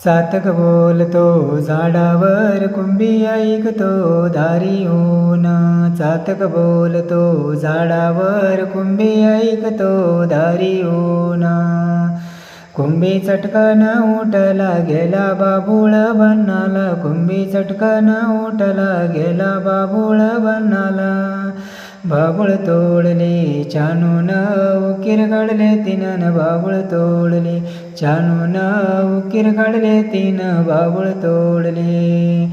चातक बोलतो झाडावर कुंभी ऐकतो दारी ऊन. चातक बोलतो झाडावर कुंभी ऐकतो दारी ऊन. कुंभी चटकन उठला गेला बाबूळ बनाला. कुंभी चटकन उठला गेला बाबूळ बनाला. बाबूळ तोडले चानून उकीर काढले तिनं. बाबूळ तोडले चानून उकीर काढले तिनं. बाबूळ तोडले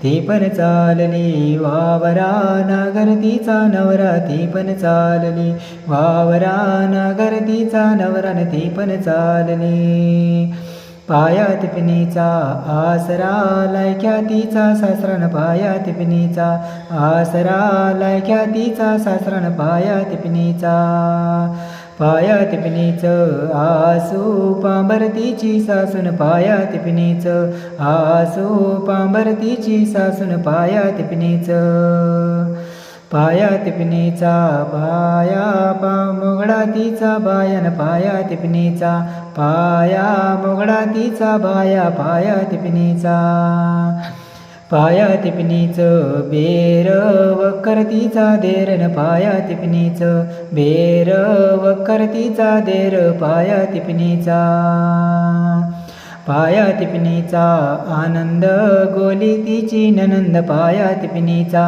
ती पण चालली वावरा नागर तिचा नवरा. ती पण चालली वावरा नागर तिचा नवरा. ती पण चालली पायात पिनीचा आसरा लायक्या तिचा सासरान. पायात पिनीचा आसरा लायक्या तिचा सासरान. पायात पिनीचा पायात पिनीचं आसू पांबरतीची सासून. पायात पिनीचं आसू पांबरतीची सासून. पायात पिनीचं पायात पिनीचा पाया मोगडा तिचा बायान. पायात पिनीचा पाया मोगडा तिचा बाया. पायात पिनीचा पायात पिनीचं बेर वक्कर तिचा देरन. पायात पिनीचं बेर वक्कर तिचा देर. पायात पिनीचा पायात पिनीचा आनंद गोली तिची ननंद. पायात पिनीचा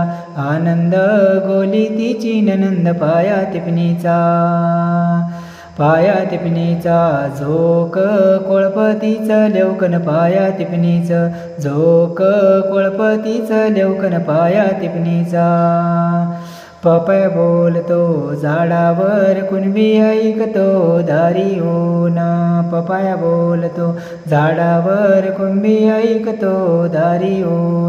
आनंद गोली तिची ननंद. पायात पिनीचा पायात पिनीचा झोक कोळपतीचं लेवकन. पायात पिनीचं झोक कोळपतीचं लेवकन. पायात पिनीचा पपया बोलतो झाडावर कुणबी ऐकतो दारी ऊन. पपया बोलतो झाडावर कुणबी ऐकतो दारी ऊन.